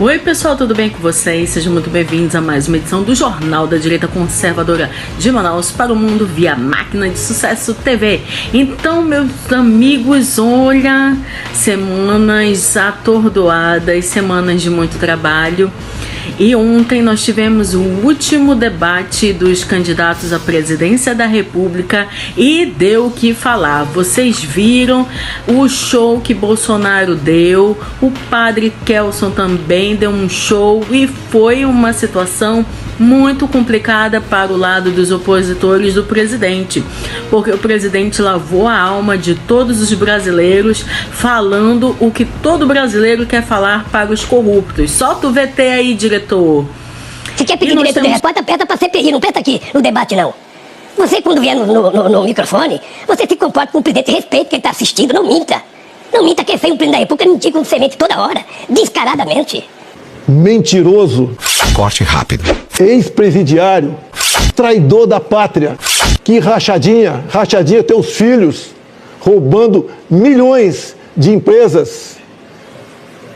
Oi pessoal, tudo bem com vocês? Sejam muito bem-vindos a mais uma edição do Jornal da Direita Conservadora de Manaus para o mundo via Máquina de Sucesso TV. Então, meus amigos, olha, semanas atordoadas, semanas de muito trabalho. E ontem nós tivemos o último debate dos candidatos à presidência da República e deu o que falar. Vocês viram o show que Bolsonaro deu, o padre Kelson também deu um show e foi uma situação muito complicada para o lado dos opositores do presidente, porque o presidente lavou a alma de todos os brasileiros, falando o que todo brasileiro quer falar para os corruptos. Solta o VT aí, diretor. Se quer pedir direito de resposta, aperta pra CPI, não aperta aqui no debate, não. Você, quando vier no microfone, você se comporta com o presidente, respeito quem tá assistindo, não minta. Não minta que é feio o presidente da República mentir com semente toda hora, descaradamente. Mentiroso. Corte rápido. Ex-presidiário. Traidor da pátria. Que rachadinha teus filhos roubando milhões de empresas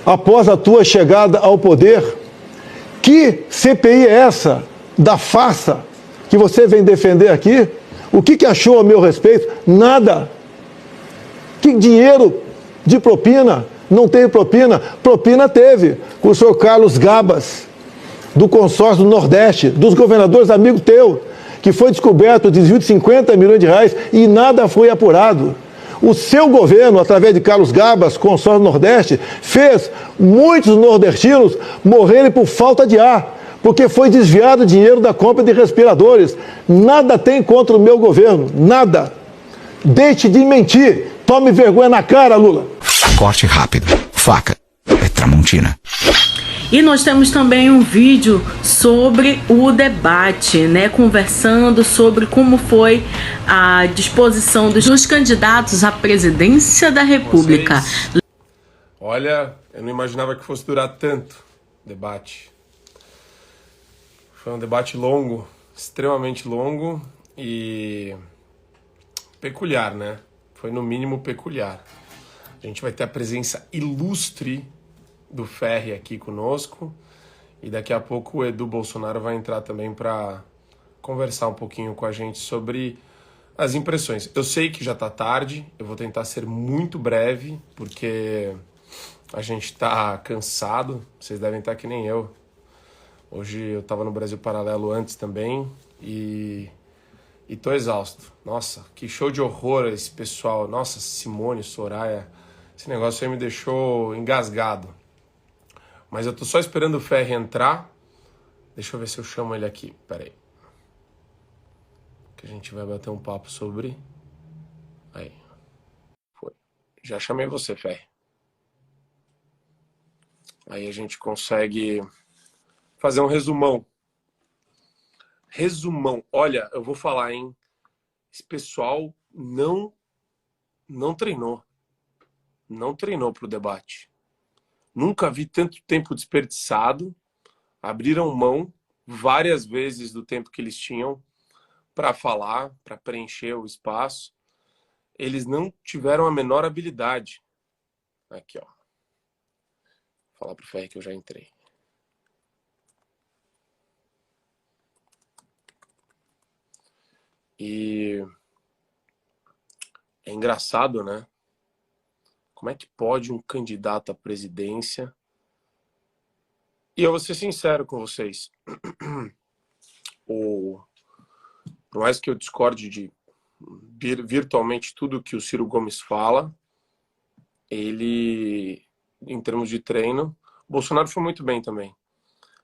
após a tua chegada ao poder. Que CPI é essa da farsa que você vem defender aqui? O que achou a meu respeito? Nada. Que dinheiro de propina? Não teve propina? Propina teve com o senhor Carlos Gabas, do consórcio do Nordeste, dos governadores amigos teu, que foi descoberto o desvio de 50 milhões de reais e nada foi apurado. O seu governo, através de Carlos Gabas, consórcio do Nordeste, fez muitos nordestinos morrerem por falta de ar, porque foi desviado dinheiro da compra de respiradores. Nada tem contra o meu governo, nada. Deixe de mentir. Tome vergonha na cara, Lula. Corte rápido. Faca. É Tramontina. E nós temos também um vídeo sobre o debate, né? Conversando sobre como foi a disposição dos candidatos à presidência da República. Olha, eu não imaginava que fosse durar tanto o debate. Foi um debate longo, extremamente longo e peculiar, né? Foi no mínimo peculiar. A gente vai ter a presença ilustre do Ferri aqui conosco e daqui a pouco o Edu Bolsonaro vai entrar também para conversar um pouquinho com a gente sobre as impressões. Eu sei que já tá tarde, eu vou tentar ser muito breve porque a gente tá cansado, vocês devem estar que nem eu. Hoje eu tava no Brasil Paralelo antes também e tô exausto. Nossa, que show de horror esse pessoal. Nossa, Simone, Soraya, esse negócio aí me deixou engasgado. Mas eu tô só esperando o Ferri entrar. Deixa eu ver se eu chamo ele aqui. Pera aí. Que a gente vai bater um papo sobre... Aí. Foi. Já chamei você, Ferri. Aí a gente consegue fazer um resumão. Resumão. Olha, eu vou falar, hein? Esse pessoal não treinou. Não treinou pro debate. Nunca vi tanto tempo desperdiçado. Abriram mão várias vezes do tempo que eles tinham para falar, para preencher o espaço. Eles não tiveram a menor habilidade. Aqui, ó. Vou falar pro Ferri que eu já entrei. E é engraçado, né? Como é que pode um candidato à presidência... E eu vou ser sincero com vocês. Por mais que eu discorde de virtualmente tudo que o Ciro Gomes fala, ele, em termos de treino, o Bolsonaro foi muito bem também.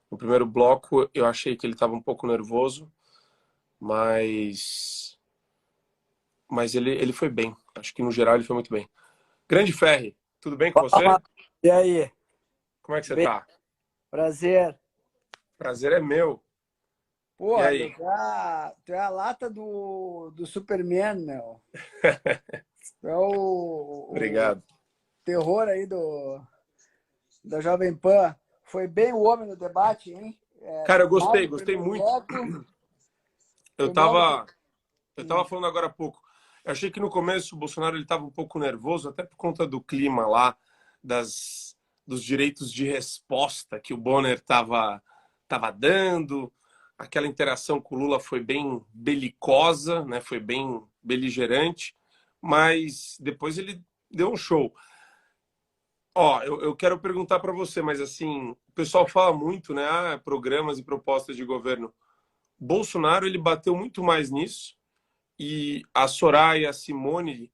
No primeiro bloco, eu achei que ele estava um pouco nervoso, mas ele foi bem. Acho que, no geral, ele foi muito bem. Grande Ferri, tudo bem com você? E aí? Como é que você Bem, tá? prazer. Prazer é meu. Pô, E aí? tu é a lata do Superman, meu. Tu é Obrigado. o terror aí da Jovem Pan. Foi bem o homem no debate, hein? Cara, eu gostei muito. Eu tava falando agora há pouco. Eu achei que no começo o Bolsonaro ele tava um pouco nervoso, até por conta do clima lá, das dos direitos de resposta que o Bonner estava dando. Aquela interação com o Lula foi bem belicosa, né? Foi bem beligerante, mas depois ele deu um show. Ó, eu quero perguntar para você, mas assim, o pessoal fala muito, né? Programas e propostas de governo. Bolsonaro, ele bateu muito mais nisso, e a Soraya, a Simone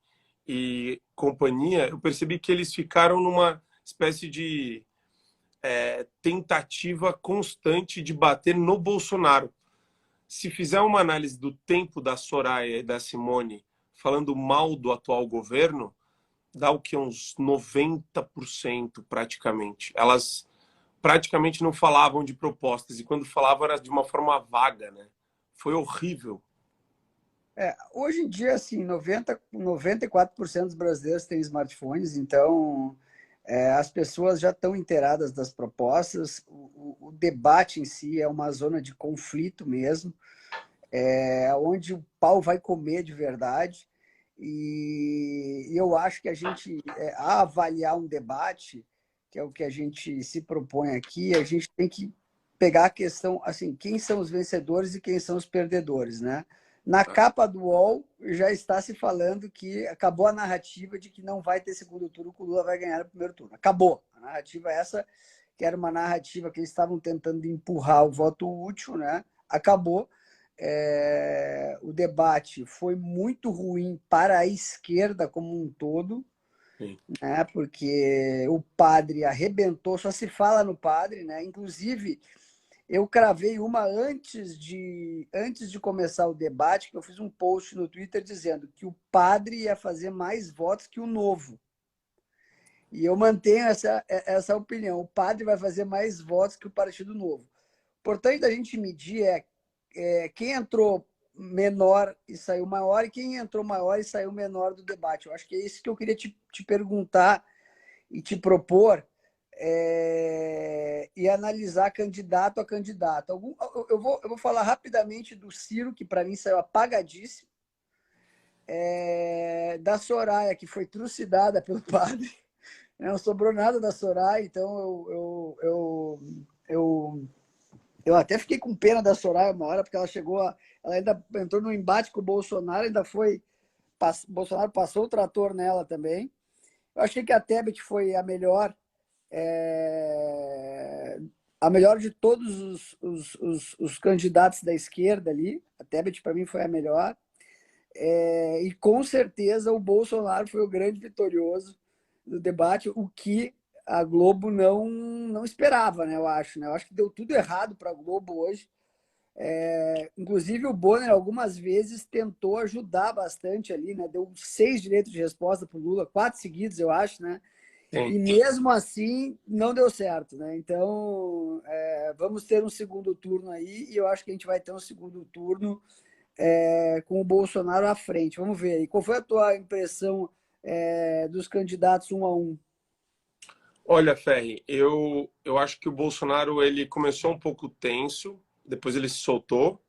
e companhia, eu percebi que eles ficaram numa espécie de tentativa constante de bater no Bolsonaro. Se fizer uma análise do tempo da Soraya e da Simone falando mal do atual governo, dá o que? Uns 90% praticamente. Elas praticamente não falavam de propostas, e quando falavam era de uma forma vaga, né? Foi horrível. Hoje em dia, assim, 94% dos brasileiros têm smartphones, então as pessoas já estão inteiradas das propostas. O debate em si é uma zona de conflito mesmo, onde o pau vai comer de verdade. E eu acho que a gente, a avaliar um debate, que é o que a gente se propõe aqui, a gente tem que pegar a questão, assim, quem são os vencedores e quem são os perdedores, né? Na capa do UOL já está se falando que acabou a narrativa de que não vai ter segundo turno, que o Lula vai ganhar no primeiro turno. Acabou. A narrativa é essa, que era uma narrativa que eles estavam tentando empurrar o voto útil, né? Acabou. O debate foi muito ruim para a esquerda como um todo, né? Porque o padre arrebentou, só se fala no padre, né? Inclusive, eu cravei uma antes de começar o debate, que eu fiz um post no Twitter dizendo que o padre ia fazer mais votos que o Novo. E eu mantenho essa opinião. O padre vai fazer mais votos que o Partido Novo. O importante a gente medir quem entrou menor e saiu maior, e quem entrou maior e saiu menor do debate. Eu acho que é isso que eu queria te perguntar e te propor, e analisar candidato a candidato. Eu vou falar rapidamente do Ciro, que para mim saiu apagadíssimo, da Soraya, que foi trucidada pelo padre. Não sobrou nada da Soraya, então eu até fiquei com pena da Soraya uma hora, porque ela ainda entrou no embate com o Bolsonaro, Bolsonaro passou o trator nela também. Eu achei que a Tebet foi a melhor de todos os candidatos da esquerda ali. A Tebet, para mim, foi a melhor. E com certeza o Bolsonaro foi o grande vitorioso do debate, o que a Globo não esperava, né? Eu acho, né? Eu acho que deu tudo errado para a Globo hoje. Inclusive o Bonner algumas vezes tentou ajudar bastante ali, né? Deu 6 direitos de resposta para o Lula, 4 seguidos, eu acho, né? Sim. E mesmo assim não deu certo, né? Então vamos ter um segundo turno aí, e eu acho que a gente vai ter um segundo turno com o Bolsonaro à frente. Vamos ver aí. Qual foi a tua impressão dos candidatos um a um? Olha, Ferri, eu acho que o Bolsonaro ele começou um pouco tenso, depois ele se soltou.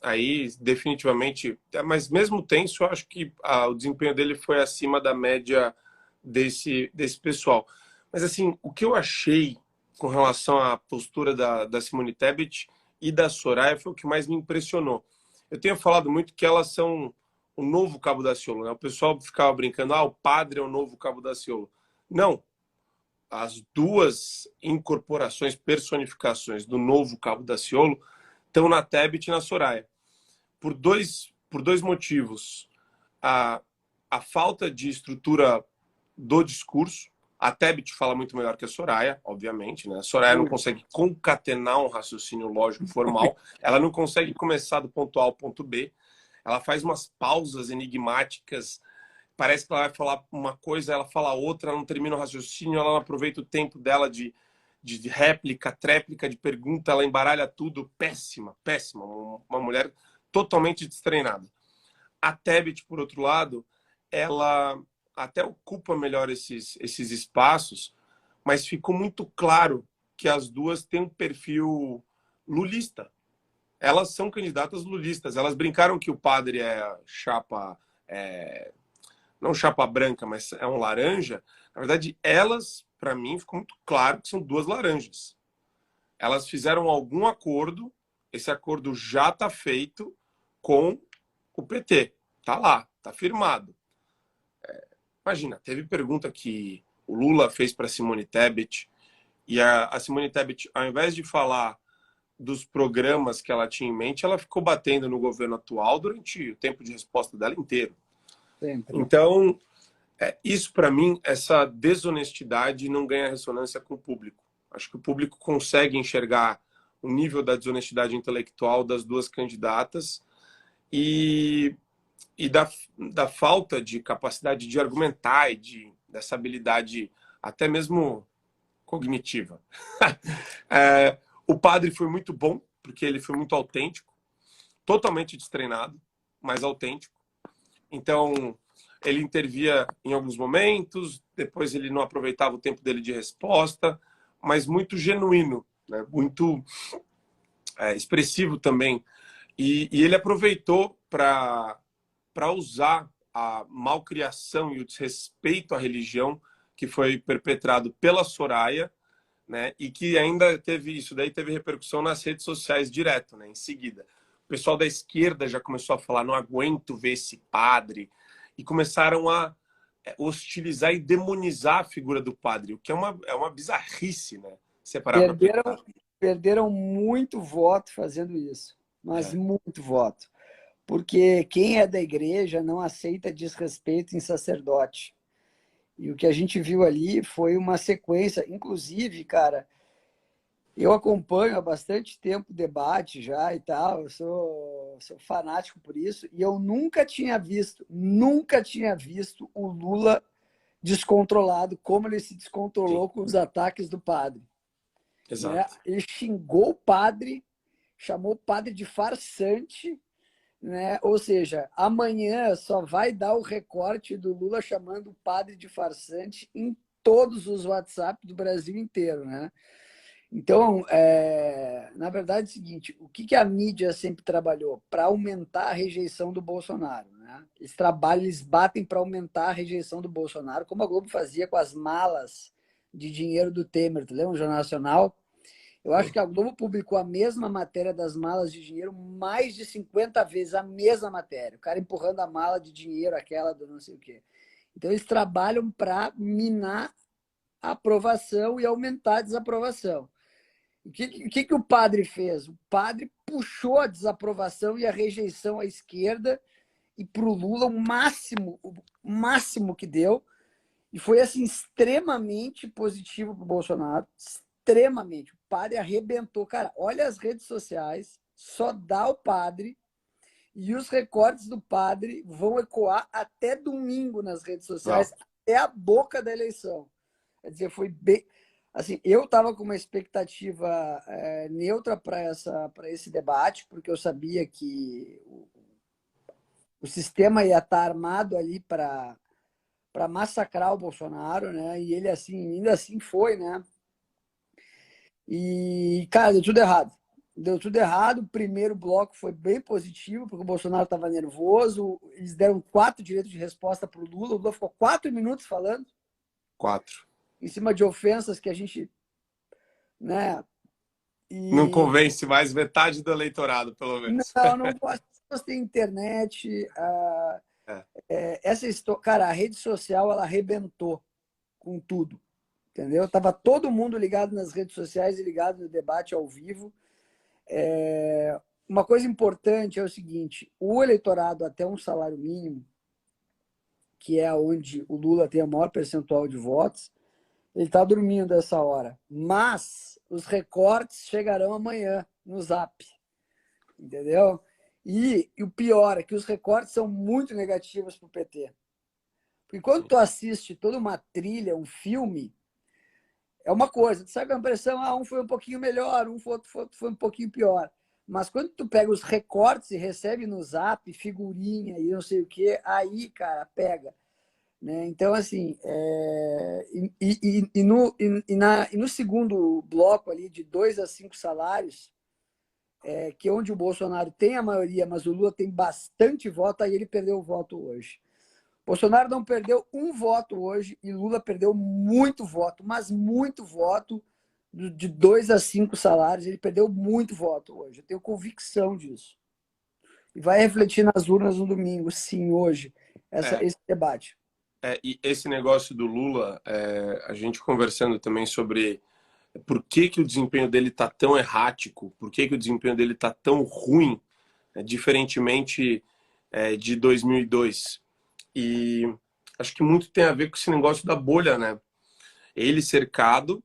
Aí, definitivamente, mas mesmo tenso, eu acho que o desempenho dele foi acima da média desse pessoal. Mas, assim, o que eu achei com relação à postura da Simone Tebet e da Soraya foi o que mais me impressionou. Eu tenho falado muito que elas são o novo Cabo Daciolo, né? O pessoal ficava brincando, o padre é o novo Cabo Daciolo. Não. As duas incorporações, personificações do novo Cabo Daciolo estão na Tebet e na Soraya. Por dois motivos. A falta de estrutura do discurso. A Tebet fala muito melhor que a Soraya, obviamente, né? A Soraya não consegue concatenar um raciocínio lógico formal. Ela não consegue começar do ponto A ao ponto B. Ela faz umas pausas enigmáticas. Parece que ela vai falar uma coisa, ela fala outra, ela não termina o raciocínio, ela não aproveita o tempo dela de réplica, tréplica, de pergunta, ela embaralha tudo. Péssima, péssima. Uma mulher totalmente destreinada. A Tebet, por outro lado, ela até ocupa melhor esses espaços, mas ficou muito claro que as duas têm um perfil lulista. Elas são candidatas lulistas. Elas brincaram que o padre é chapa não chapa branca, mas é um laranja, na verdade, elas, para mim, ficou muito claro que são duas laranjas. Elas fizeram algum acordo, esse acordo já está feito com o PT. Tá lá, tá firmado. Imagina, teve pergunta que o Lula fez para Simone Tebet, e a Simone Tebet, ao invés de falar dos programas que ela tinha em mente, ela ficou batendo no governo atual durante o tempo de resposta dela inteiro. Sempre. Então, isso para mim, essa desonestidade não ganha ressonância com o público. Acho que o público consegue enxergar o nível da desonestidade intelectual das duas candidatas e da falta de capacidade de argumentar e dessa habilidade até mesmo cognitiva. O padre foi muito bom, porque ele foi muito autêntico, totalmente destreinado, mas autêntico. Então, ele intervia em alguns momentos, depois ele não aproveitava o tempo dele de resposta, mas muito genuíno, né? Muito expressivo também. E ele aproveitou para usar a malcriação e o desrespeito à religião que foi perpetrado pela Soraya, né? E que ainda teve isso, daí teve repercussão nas redes sociais direto, né? Em seguida. O pessoal da esquerda já começou a falar, não aguento ver esse padre, e começaram a hostilizar e demonizar a figura do padre, o que é uma bizarrice, né? Separar Perderam muito voto fazendo isso, mas muito voto. Porque quem é da igreja não aceita desrespeito em sacerdote. E o que a gente viu ali foi uma sequência, inclusive, cara, eu acompanho há bastante tempo o debate já e tal, eu sou fanático por isso, e eu nunca tinha visto o Lula descontrolado, como ele se descontrolou com os ataques do padre. Exato. Né? Ele xingou o padre, chamou o padre de farsante, né? Ou seja, amanhã só vai dar o recorte do Lula chamando o padre de farsante em todos os WhatsApp do Brasil inteiro, né? Então, na verdade é o seguinte, o que a mídia sempre trabalhou? Para aumentar a rejeição do Bolsonaro, né? Eles batem para aumentar a rejeição do Bolsonaro, como a Globo fazia com as malas de dinheiro do Temer. Tu lembra o Jornal Nacional? Eu acho que a Globo publicou a mesma matéria das malas de dinheiro mais de 50 vezes, a mesma matéria. O cara empurrando a mala de dinheiro, aquela do não sei o quê. Então, eles trabalham para minar a aprovação e aumentar a desaprovação. O que o padre fez? O padre puxou a desaprovação e a rejeição à esquerda e para o Lula o máximo que deu. E foi assim, extremamente positivo para o Bolsonaro. Extremamente. O padre arrebentou. Cara, olha as redes sociais, só dá o padre e os recortes do padre vão ecoar até domingo nas redes sociais, até a boca da eleição. Quer dizer, foi bem... Assim, eu estava com uma expectativa neutra para esse debate, porque eu sabia que o sistema ia estar armado ali para massacrar o Bolsonaro, né? E ele ainda assim foi, né? E, cara, deu tudo errado. Deu tudo errado. O primeiro bloco foi bem positivo, porque o Bolsonaro estava nervoso. Eles deram 4 direitos de resposta para o Lula. O Lula ficou 4 minutos falando. 4. Em cima de ofensas que a gente... né? Não convence mais metade do eleitorado, pelo menos. Não posso ter internet. Essa história, cara, a rede social, ela arrebentou com tudo. Entendeu? Tava todo mundo ligado nas redes sociais e ligado no debate ao vivo. Uma coisa importante é o seguinte, o eleitorado até um salário mínimo, que é onde o Lula tem a maior percentual de votos, ele está dormindo essa hora. Mas os recortes chegarão amanhã no Zap. Entendeu? E o pior é que os recortes são muito negativos para o PT. Porque quando tu assiste toda uma trilha, um filme, é uma coisa. Tu sabe a impressão, um foi um pouquinho melhor, outro foi um pouquinho pior. Mas quando tu pega os recortes e recebe no Zap, figurinha e não sei o quê, aí, cara, pega. Né? Então, assim, no segundo bloco ali, de 2 a 5 salários, que é onde o Bolsonaro tem a maioria, mas o Lula tem bastante voto, aí ele perdeu o voto hoje. Bolsonaro não perdeu um voto hoje e Lula perdeu muito voto, mas muito voto, de 2 a 5 salários. Ele perdeu muito voto hoje. Eu tenho convicção disso. E vai refletir nas urnas no domingo, sim, hoje, esse debate. E esse negócio do Lula, a gente conversando também sobre por que o desempenho dele está tão errático, por que o desempenho dele está tão ruim, diferentemente de 2002. E acho que muito tem a ver com esse negócio da bolha, né? Ele cercado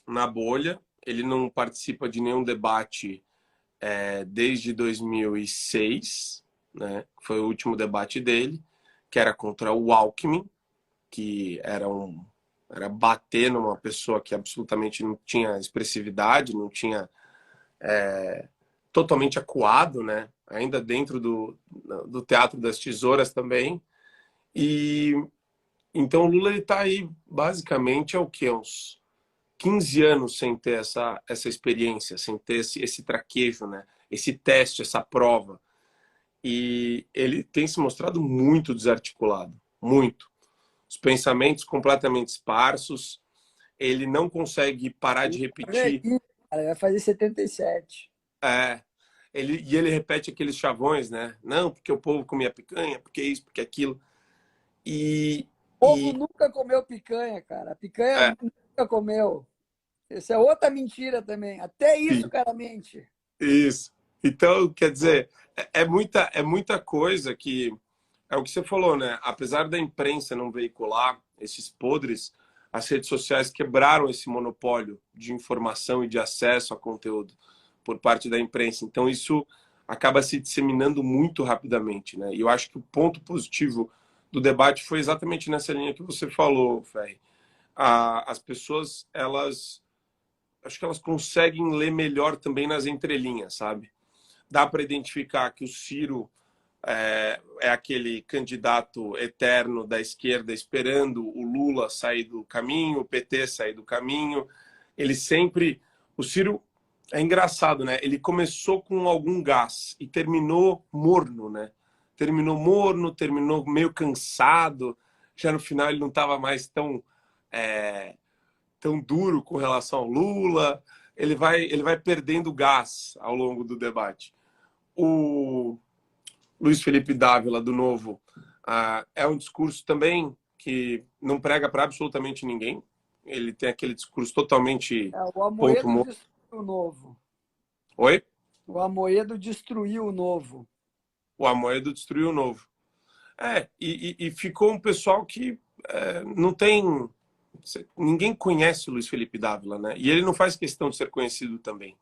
na bolha, ele não participa de nenhum debate desde 2006, né? Foi o último debate dele, que era contra o Alckmin, que era bater numa pessoa que absolutamente não tinha expressividade, não tinha totalmente acuado, né? Ainda dentro do Teatro das Tesouras também. E então o Lula está aí basicamente há o quê? Uns 15 anos sem ter essa experiência, sem ter esse traquejo, né? Esse teste, essa prova. E ele tem se mostrado muito desarticulado, muito. Os pensamentos completamente esparsos, ele não consegue parar de repetir. Ele vai fazer 77. Ele repete aqueles chavões, né? Não, porque o povo comia picanha, porque isso, porque aquilo. O povo nunca comeu picanha, cara. A picanha nunca comeu. Essa é outra mentira também. Até isso o cara mente. Isso. Então, quer dizer, é muita coisa que... É o que você falou, né? Apesar da imprensa não veicular esses podres, as redes sociais quebraram esse monopólio de informação e de acesso a conteúdo por parte da imprensa. Então, isso acaba se disseminando muito rapidamente, né? E eu acho que o ponto positivo do debate foi exatamente nessa linha que você falou, Ferri. As pessoas, acho que elas conseguem ler melhor também nas entrelinhas, sabe? Dá para identificar que o Ciro é aquele candidato eterno da esquerda esperando o Lula sair do caminho, o PT sair do caminho. Ele sempre... O Ciro é engraçado, né? Ele começou com algum gás e terminou morno, né? Terminou morno, terminou meio cansado. Já no final ele não estava mais tão duro com relação ao Lula. Ele vai perdendo gás ao longo do debate. O Luiz Felipe Dávila, do Novo, é um discurso também que não prega para absolutamente ninguém. Ele tem aquele discurso totalmente... O Amoedo destruiu o Novo. Oi? O Amoedo destruiu o Novo. O Amoedo destruiu o Novo. E ficou um pessoal que não tem... Ninguém conhece o Luiz Felipe Dávila, né? E ele não faz questão de ser conhecido também.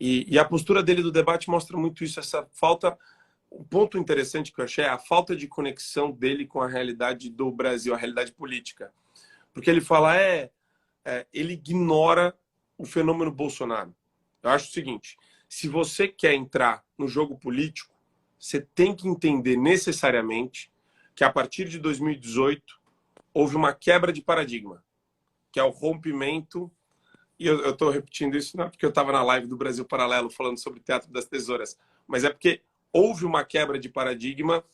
E a postura dele do debate mostra muito isso, essa falta... Um ponto interessante que eu achei é a falta de conexão dele com a realidade do Brasil, a realidade política. Porque ele fala, ele ignora o fenômeno Bolsonaro. Eu acho o seguinte, se você quer entrar no jogo político, você tem que entender necessariamente que a partir de 2018 houve uma quebra de paradigma, que é o rompimento, e eu estou repetindo isso não é porque eu estava na live do Brasil Paralelo falando sobre o Teatro das Tesouras, mas é porque houve uma quebra de paradigma,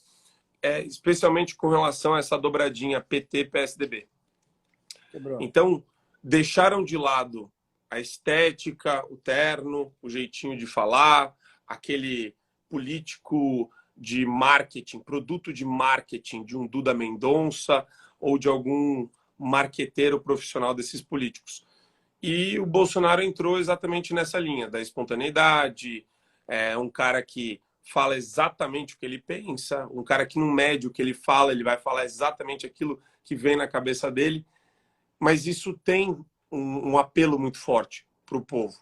especialmente com relação a essa dobradinha PT-PSDB. Então, deixaram de lado a estética, o terno, o jeitinho de falar, aquele político de marketing, produto de marketing de um Duda Mendonça ou de algum marqueteiro profissional desses políticos. E o Bolsonaro entrou exatamente nessa linha da espontaneidade, um cara que fala exatamente o que ele pensa, um cara que não mede o que ele fala, ele vai falar exatamente aquilo que vem na cabeça dele, mas isso tem um apelo muito forte para o povo.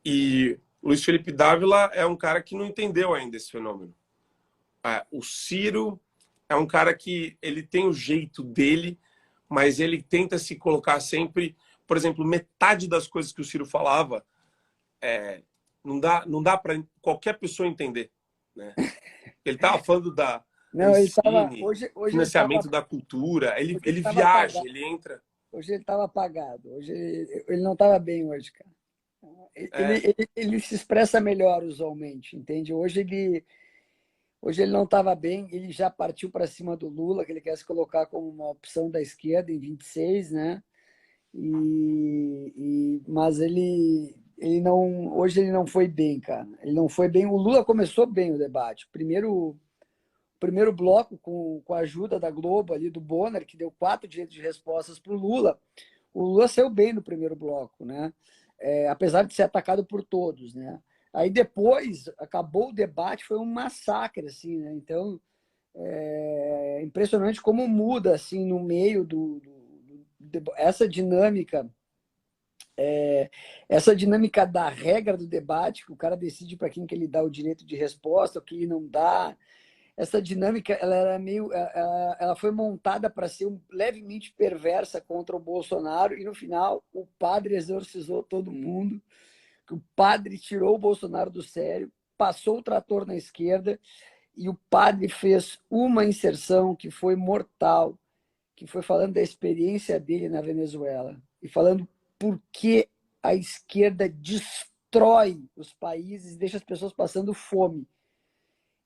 E Luiz Felipe Dávila é um cara que não entendeu ainda esse fenômeno. O Ciro é um cara que ele tem o jeito dele, mas ele tenta se colocar sempre... Por exemplo, metade das coisas que o Ciro falava não dá para qualquer pessoa entender, né? Ele estava falando do financiamento da cultura, ele viaja, apagado. ele entra... Hoje ele estava apagado, hoje ele não estava bem hoje, cara. Ele se expressa melhor usualmente, entende? Hoje Hoje ele não estava bem, ele já partiu para cima do Lula, que ele quer se colocar como uma opção da esquerda em 26, né? Mas ele não, hoje ele não foi bem, cara. Ele não foi bem. O Lula começou bem o debate. Primeiro bloco, com a ajuda da Globo ali, do Bonner, que deu 4 direitos de respostas para o Lula saiu bem no primeiro bloco, né? Apesar de ser atacado por todos, né? Aí depois, acabou o debate, foi um massacre, assim, né? Então, é impressionante como muda, assim, no meio essa dinâmica, da regra do debate, que o cara decide para quem que ele dá o direito de resposta, o que ele não dá. Essa dinâmica, ela foi montada para ser levemente perversa contra o Bolsonaro, e no final o padre exorcizou todo mundo. O padre tirou o Bolsonaro do sério, passou o trator na esquerda, e o padre fez uma inserção que foi mortal, que foi falando da experiência dele na Venezuela e falando por que a esquerda destrói os países e deixa as pessoas passando fome.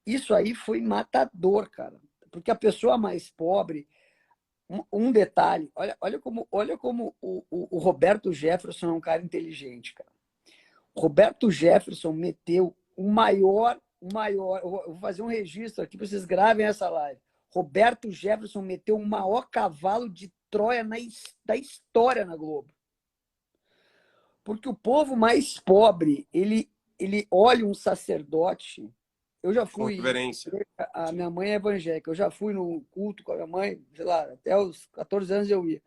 Isso aí foi matador, cara, porque a pessoa mais pobre, um detalhe, olha como o Roberto Jefferson é um cara inteligente, cara. Roberto Jefferson meteu o maior, eu vou fazer um registro aqui para vocês gravem essa live. Roberto Jefferson meteu o maior cavalo de Troia da história na Globo. Porque o povo mais pobre, ele olha um sacerdote. Eu já fui. A minha mãe é evangélica, eu já fui no culto com a minha mãe, sei lá, até os 14 anos eu ia.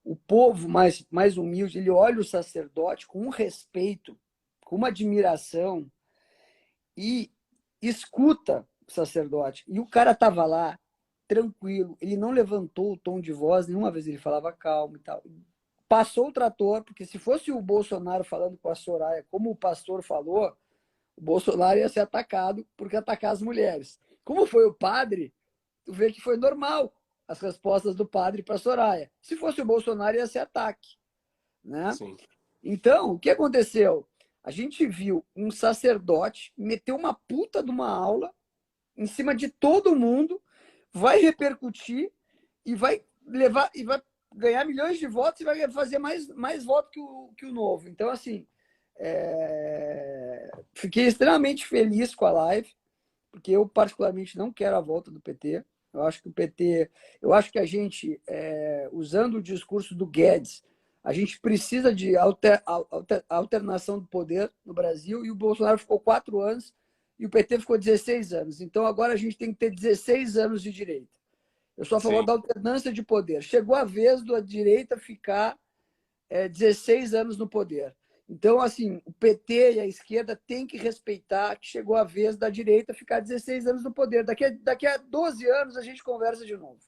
O povo mais humilde, ele olha o sacerdote com um respeito, com uma admiração e escuta o sacerdote. E o cara estava lá, tranquilo, ele não levantou o tom de voz, nenhuma vez ele falava calmo e tal. Passou o trator, porque se fosse o Bolsonaro falando com a Soraya, como o pastor falou, o Bolsonaro ia ser atacado porque atacar as mulheres. Como foi o padre, tu vê que foi normal as respostas do padre para a Soraya. Se fosse o Bolsonaro, ia ser ataque. Né? Sim. Então, o que aconteceu? A gente viu um sacerdote meter uma puta de uma aula em cima de todo mundo, vai repercutir e vai levar e vai ganhar milhões de votos e vai fazer mais votos que o Novo. Então, assim, fiquei extremamente feliz com a live, porque eu particularmente não quero a volta do PT. Eu acho que a gente, usando o discurso do Guedes, a gente precisa de alternação do poder no Brasil, e o Bolsonaro ficou 4 anos e o PT ficou 16 anos. Então agora a gente tem que ter 16 anos de direita. Eu sou a favor da alternância de poder. Chegou a vez da direita ficar 16 anos no poder. Então, assim, o PT e a esquerda têm que respeitar que chegou a vez da direita ficar 16 anos no poder. Daqui a 12 anos a gente conversa de novo.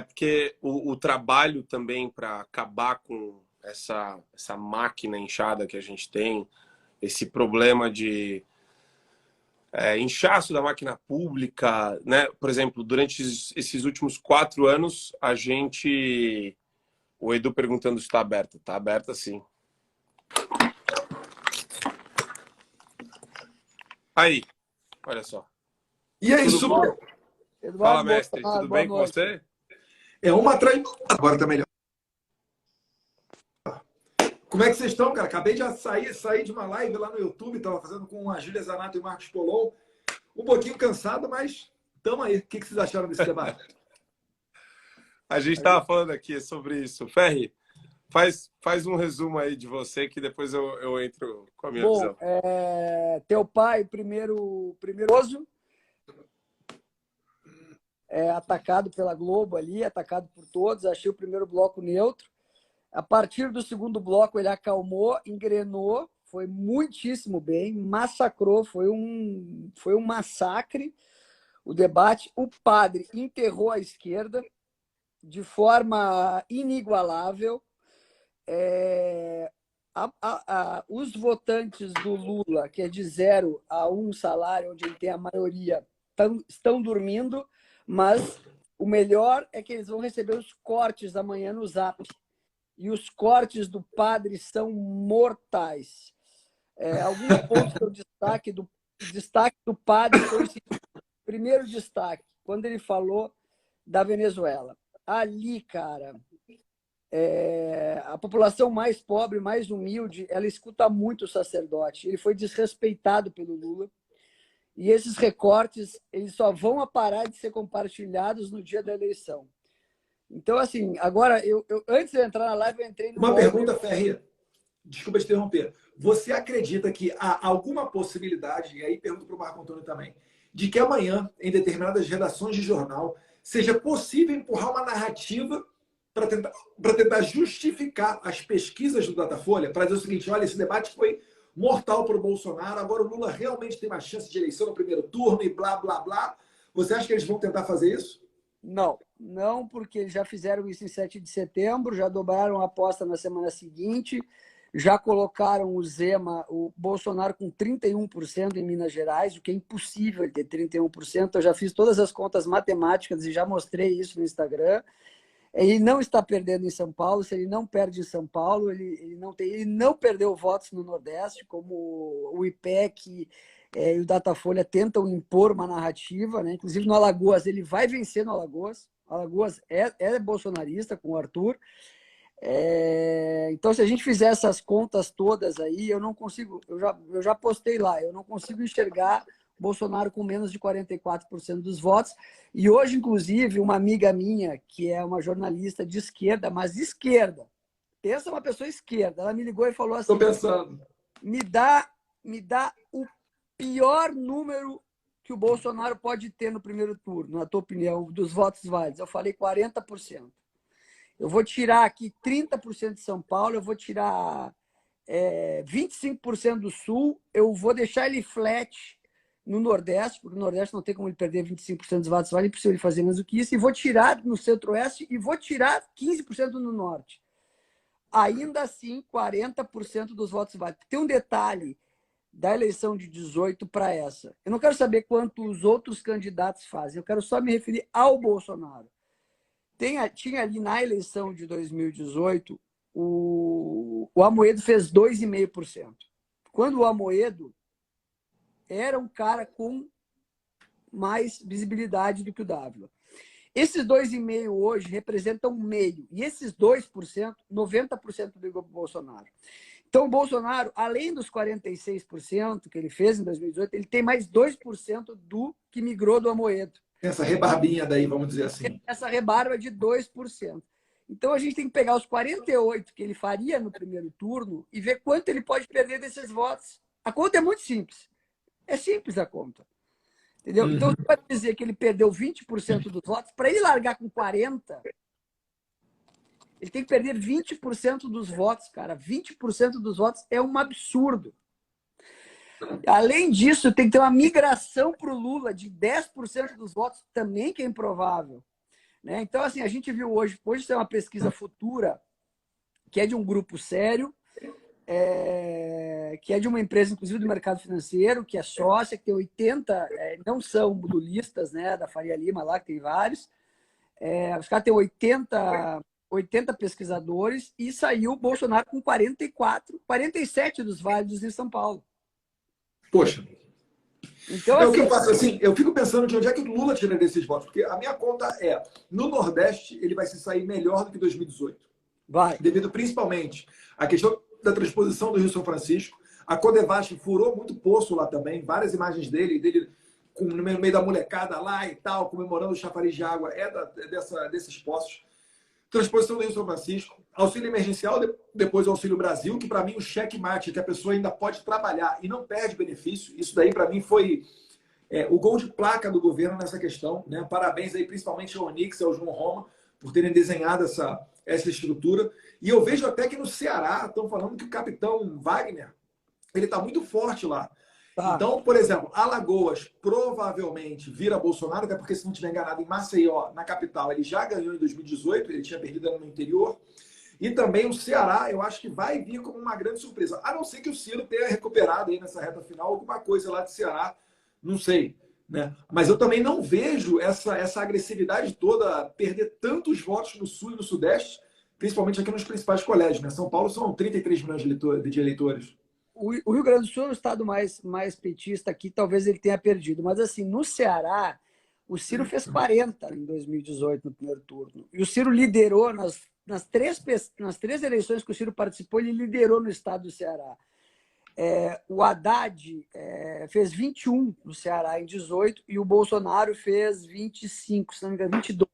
Porque o trabalho também para acabar com essa máquina inchada que a gente tem, esse problema de inchaço da máquina pública, né? Por exemplo, durante esses últimos 4 anos, o Edu perguntando se está aberta. Está aberta, sim. Aí, olha só. E aí, tudo super? Bom? Eduardo, fala, mestre. Tudo bem com você? Uma atrás. Agora tá melhor. Como é que vocês estão, cara? Acabei de sair de uma live lá no YouTube, estava fazendo com a Júlia Zanato e o Marcos Polon. Um pouquinho cansado, mas estamos aí. O que vocês acharam desse debate? A gente estava falando aqui sobre isso. Ferri, faz um resumo aí de você, que depois eu entro com a minha visão. Teu pai, primeiro atacado pela Globo ali, atacado por todos. Achei o primeiro bloco neutro. A partir do segundo bloco, ele acalmou, engrenou, foi muitíssimo bem, massacrou, foi um massacre o debate. O padre enterrou a esquerda de forma inigualável. Os votantes do Lula, que é de 0 a 1 salário, onde ele tem a maioria, estão dormindo, mas o melhor é que eles vão receber os cortes amanhã no Zap. E os cortes do padre são mortais. Alguns pontos que eu destaque destaque do padre foi o seguinte, primeiro destaque, quando ele falou da Venezuela. Ali, cara, a população mais pobre, mais humilde, ela escuta muito o sacerdote. Ele foi desrespeitado pelo Lula. E esses recortes, eles só vão parar de ser compartilhados no dia da eleição. Então, assim, agora, antes de entrar na live, eu entrei no... Uma pergunta, Ferri. Desculpa te interromper. Você acredita que há alguma possibilidade, e aí pergunto para o Marco Antônio também, de que amanhã, em determinadas redações de jornal, seja possível empurrar uma narrativa para tentar justificar as pesquisas do Datafolha, para dizer o seguinte, olha, esse debate foi mortal para o Bolsonaro, agora o Lula realmente tem uma chance de eleição no primeiro turno e blá, blá, blá. Você acha que eles vão tentar fazer isso? Não, porque eles já fizeram isso em 7 de setembro, já dobraram a aposta na semana seguinte, já colocaram o Zema, o Bolsonaro com 31% em Minas Gerais, o que é impossível ele ter 31%. Eu já fiz todas as contas matemáticas e já mostrei isso no Instagram. Ele não está perdendo em São Paulo. Se ele não perde em São Paulo, ele não perdeu votos no Nordeste, como o IPEC e o Datafolha tentam impor uma narrativa, né? Inclusive no Alagoas, ele vai vencer no Alagoas. Alagoas é bolsonarista com o Arthur. Então, se a gente fizer essas contas todas aí, eu não consigo, eu já postei lá, eu não consigo enxergar Bolsonaro com menos de 44% dos votos. E hoje, inclusive, uma amiga minha, que é uma jornalista de esquerda, mas de esquerda, pensa uma pessoa esquerda, ela me ligou e falou assim: Estou pensando. Me dá o pior número que o Bolsonaro pode ter no primeiro turno, na tua opinião, dos votos válidos. Eu falei 40%. Eu vou tirar aqui 30% de São Paulo, eu vou tirar 25% do Sul, eu vou deixar ele flat no Nordeste, porque no Nordeste não tem como ele perder 25% dos votos válidos, é impossível ele fazer menos do que isso, e vou tirar no Centro-Oeste e vou tirar 15% no Norte. Ainda assim, 40% dos votos válidos. Tem um detalhe da eleição de 18 para essa. Eu não quero saber quanto os outros candidatos fazem, eu quero só me referir ao Bolsonaro. Tinha ali na eleição de 2018, o Amoedo fez 2,5%. Quando o Amoedo era um cara com mais visibilidade do que o Dávila. Esses 2,5% hoje representam meio. E esses 2%, 90% brigou para o Bolsonaro. Então, o Bolsonaro, além dos 46% que ele fez em 2018, ele tem mais 2% do que migrou do Amoedo. Essa rebarbinha daí, vamos dizer assim. Essa rebarba de 2%. Então, a gente tem que pegar os 48% que ele faria no primeiro turno e ver quanto ele pode perder desses votos. A conta é muito simples. É simples a conta. Entendeu? Então, você pode dizer que ele perdeu 20% dos votos. Para ele largar com 40%, ele tem que perder 20% dos votos, cara. 20% dos votos é um absurdo. Além disso, tem que ter uma migração para o Lula de 10% dos votos, também que é improvável. Né? Então, assim, a gente viu hoje tem uma pesquisa futura, que é de um grupo sério, que é de uma empresa, inclusive, do mercado financeiro, que é sócia, que tem 80, não são lulistas, né, da Faria Lima lá, que tem vários. Os caras têm 80 pesquisadores e saiu o Bolsonaro com 47 dos válidos em São Paulo. Poxa. Então, o que eu faço assim, eu fico pensando de onde é que o Lula tira desses votos, porque a minha conta no Nordeste ele vai se sair melhor do que 2018. Vai. Devido principalmente à questão da transposição do Rio São Francisco. A Codevasf furou muito poço lá também, várias imagens dele no meio da molecada lá e tal, comemorando o chafariz de água, desses poços. Transposição do Rio São Francisco, auxílio emergencial, depois o Auxílio Brasil, que para mim o checkmate, que a pessoa ainda pode trabalhar e não perde benefício, isso daí para mim foi o gol de placa do governo nessa questão. Né? Parabéns aí principalmente ao Onix e ao João Roma por terem desenhado essa estrutura. E eu vejo até que no Ceará estão falando que o capitão Wagner ele está muito forte lá. Então, por exemplo, Alagoas provavelmente vira Bolsonaro, até porque, se não estiver enganado, em Maceió, na capital, ele já ganhou em 2018, ele tinha perdido no interior. E também o Ceará, eu acho que vai vir como uma grande surpresa. A não ser que o Ciro tenha recuperado aí nessa reta final alguma coisa lá de Ceará, não sei. Né? Mas eu também não vejo essa agressividade toda, perder tantos votos no Sul e no Sudeste, principalmente aqui nos principais colégios. Né? São Paulo são 33 milhões de eleitores. o Rio Grande do Sul é o estado mais petista aqui, talvez ele tenha perdido. Mas, assim, no Ceará, o Ciro fez 40 em 2018, no primeiro turno. E o Ciro liderou nas três eleições que o Ciro participou, ele liderou no estado do Ceará. O Haddad fez 21 no Ceará em 18 e o Bolsonaro fez 25, se não me engano, 22.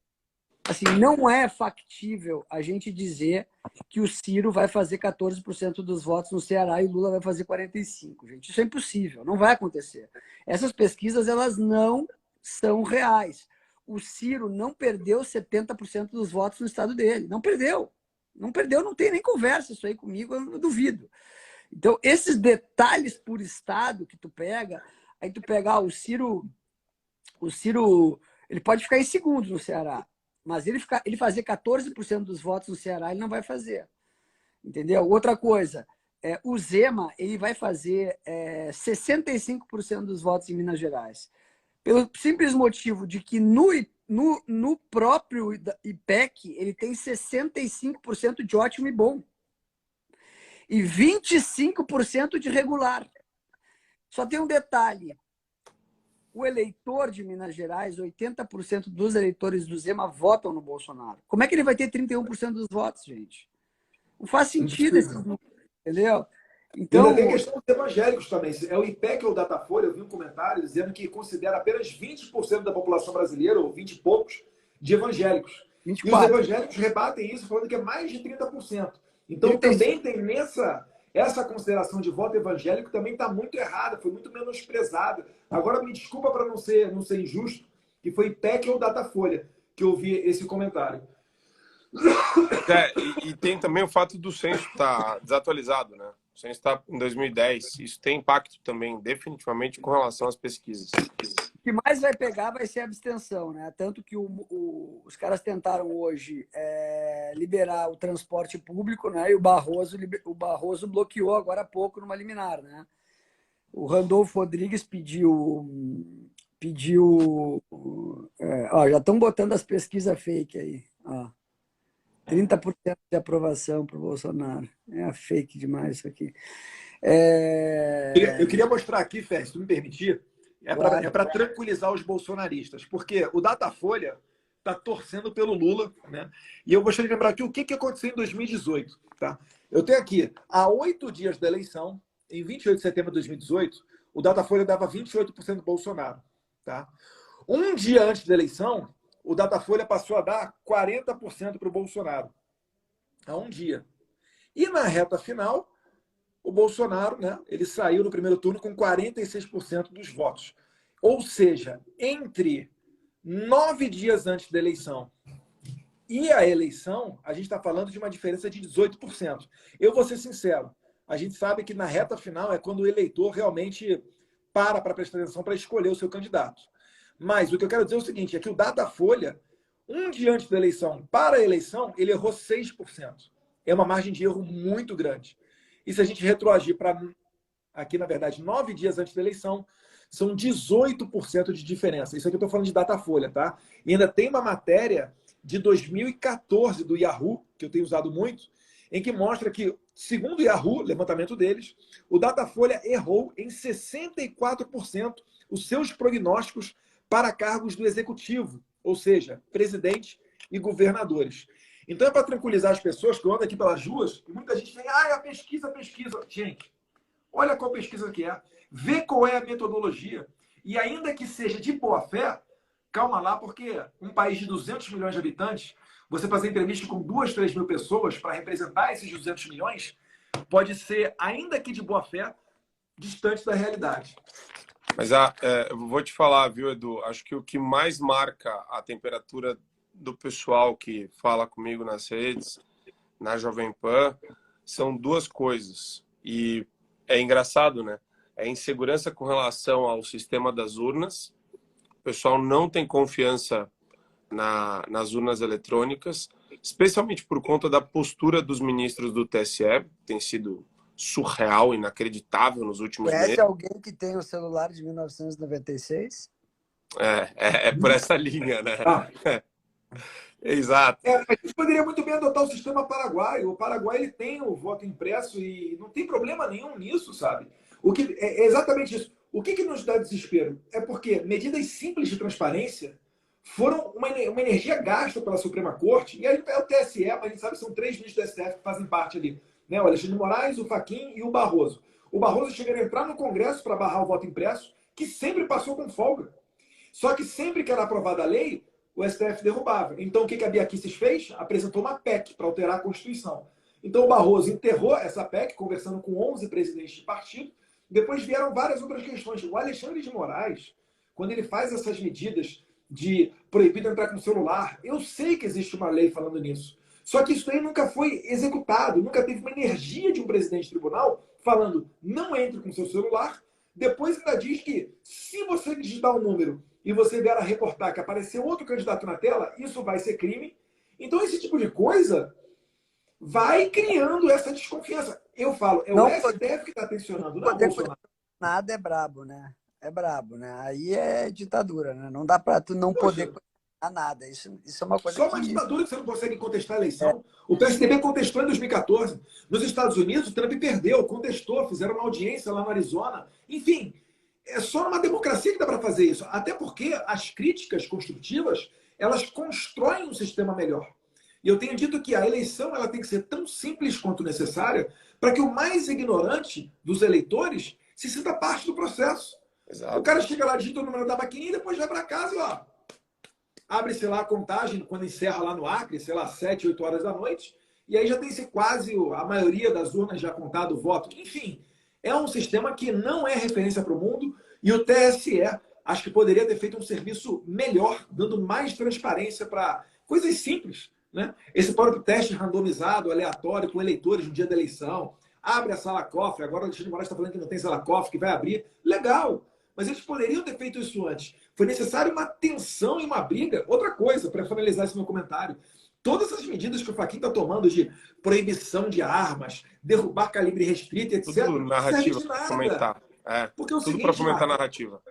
Assim, não é factível a gente dizer que o Ciro vai fazer 14% dos votos no Ceará e o Lula vai fazer 45%, gente. Isso é impossível, não vai acontecer. Essas pesquisas, elas não são reais. O Ciro não perdeu 70% dos votos no estado dele. Não perdeu. Não perdeu, não tem nem conversa isso aí comigo, eu duvido. Então, esses detalhes por estado que tu pega, aí tu pegar o Ciro, ele pode ficar em segundo no Ceará, mas ele fazer 14% dos votos no Ceará, ele não vai fazer. Entendeu? Outra coisa, o Zema, ele vai fazer 65% dos votos em Minas Gerais. Pelo simples motivo de que no próprio IPEC, ele tem 65% de ótimo e bom. E 25% de regular. Só tem um detalhe. O eleitor de Minas Gerais, 80% dos eleitores do Zema votam no Bolsonaro. Como é que ele vai ter 31% dos votos, gente? Não faz sentido esse número, entendeu? Então, ainda tem a questão dos evangélicos também. É o IPEC ou o Datafolha, eu vi um comentário dizendo que considera apenas 20% da população brasileira, ou 20 e poucos, de evangélicos. 24. E os evangélicos rebatem isso, falando que é mais de 30%. Então, 35. Também tem essa consideração de voto evangélico também está muito errada, foi muito menosprezada. Agora, me desculpa para não ser injusto, que foi IPEC ou Datafolha que eu vi esse comentário. E tem também o fato do censo estar desatualizado, né? O censo está em 2010. Isso tem impacto também, definitivamente, com relação às pesquisas. O que mais vai pegar vai ser a abstenção, né? Tanto que os caras tentaram hoje liberar o transporte público, né? E o Barroso bloqueou agora há pouco numa liminar, né? O Randolfo Rodrigues pediu já estão botando as pesquisas fake aí, ó. 30% de aprovação para o Bolsonaro. É fake demais isso aqui. Eu queria mostrar aqui, Fé, se tu me permitir, para tranquilizar os bolsonaristas, porque o Datafolha está torcendo pelo Lula, né? E eu gostaria de lembrar aqui o que aconteceu em 2018. Tá? Eu tenho aqui, há 8 dias da eleição, em 28 de setembro de 2018, o Datafolha dava 28% do Bolsonaro. Tá? Um dia antes da eleição, o Datafolha passou a dar 40% para o Bolsonaro. Há um dia. E na reta final, o Bolsonaro, né, ele saiu no primeiro turno com 46% dos votos. Ou seja, entre 9 dias antes da eleição e a eleição, a gente está falando de uma diferença de 18%. Eu vou ser sincero, a gente sabe que na reta final é quando o eleitor realmente para prestar atenção para escolher o seu candidato. Mas o que eu quero dizer é o seguinte, é que o Datafolha, um dia antes da eleição para a eleição, ele errou 6%. É uma margem de erro muito grande. E se a gente retroagir para, aqui na verdade, 9 dias antes da eleição, são 18% de diferença. Isso aqui eu estou falando de Datafolha, tá? E ainda tem uma matéria de 2014 do Yahoo, que eu tenho usado muito, em que mostra que, segundo o Yahoo, levantamento deles, o Datafolha errou em 64% os seus prognósticos para cargos do executivo, ou seja, presidente e governadores. Então é para tranquilizar as pessoas que andam aqui pelas ruas, e muita gente vem, a pesquisa. Gente, olha qual pesquisa que é, vê qual é a metodologia, e ainda que seja de boa fé, calma lá, porque um país de 200 milhões de habitantes, você fazer entrevista com 2, 3 mil pessoas para representar esses 200 milhões, pode ser, ainda que de boa fé, distante da realidade. Mas eu vou te falar, viu, Edu? Acho que o que mais marca a temperatura do pessoal que fala comigo nas redes, na Jovem Pan, são duas coisas. E é engraçado, né? É insegurança com relação ao sistema das urnas. O pessoal não tem confiança nas urnas eletrônicas, especialmente por conta da postura dos ministros do TSE, que tem sido surreal, inacreditável nos últimos meses. Conhece alguém que tem o celular de 1996? É por essa linha, né? Exato. A gente poderia muito bem adotar o sistema paraguaio. O Paraguai ele tem o voto impresso e não tem problema nenhum nisso, sabe? O que é exatamente isso. O que nos dá desespero? É porque medidas simples de transparência foram uma energia gasta pela Suprema Corte, e aí é o TSE, mas a gente sabe que são 3 ministros do STF que fazem parte ali, né? O Alexandre de Moraes, o Fachin e o Barroso. O Barroso chegou a entrar no Congresso para barrar o voto impresso, que sempre passou com folga. Só que sempre que era aprovada a lei, o STF derrubava. Então, o que a Bia Kicis fez? Apresentou uma PEC para alterar a Constituição. Então, o Barroso enterrou essa PEC, conversando com 11 presidentes de partido. Depois vieram várias outras questões. O Alexandre de Moraes, quando ele faz essas medidas de proibido entrar com o celular, eu sei que existe uma lei falando nisso. Só que isso aí nunca foi executado, nunca teve uma energia de um presidente de tribunal falando não entre com o seu celular. Depois ainda diz que se você digitar um número e você vier a reportar que apareceu outro candidato na tela, isso vai ser crime. Então esse tipo de coisa vai criando essa desconfiança. Eu falo, é o STF que está tensionando, não é o Bolsonaro. Nada é brabo, né? É brabo, né? Aí é ditadura, né? Não dá para tu não poder contestar nada. Isso é uma coisa Só uma ditadura que você não consegue contestar a eleição. O PSDB contestou em 2014. Nos Estados Unidos, o Trump perdeu, contestou, fizeram uma audiência lá no Arizona. Enfim, é só numa democracia que dá para fazer isso. Até porque as críticas construtivas, elas constroem um sistema melhor. E eu tenho dito que a eleição ela tem que ser tão simples quanto necessária para que o mais ignorante dos eleitores se sinta parte do processo. Exato. O cara chega lá, digita o número da maquininha e depois vai para casa e ó, abre, sei lá, a contagem quando encerra lá no Acre, sei lá, 7, 8 horas da noite, e aí já tem-se quase a maioria das urnas já contado o voto. Enfim, é um sistema que não é referência para o mundo e o TSE acho que poderia ter feito um serviço melhor, dando mais transparência para coisas simples, né? Esse próprio teste randomizado, aleatório, com eleitores no dia da eleição, abre a sala cofre, agora o Alexandre de Moraes está falando que não tem sala cofre, que vai abrir, legal, mas eles poderiam ter feito isso antes. Foi necessário uma tensão e uma briga. Outra coisa, para finalizar esse meu comentário, todas essas medidas que o Fachin está tomando de proibição de armas, derrubar calibre restrito, etc. Tudo narrativa para fomentar. Porque é o tudo seguinte, para fomentar a Marcos, narrativa.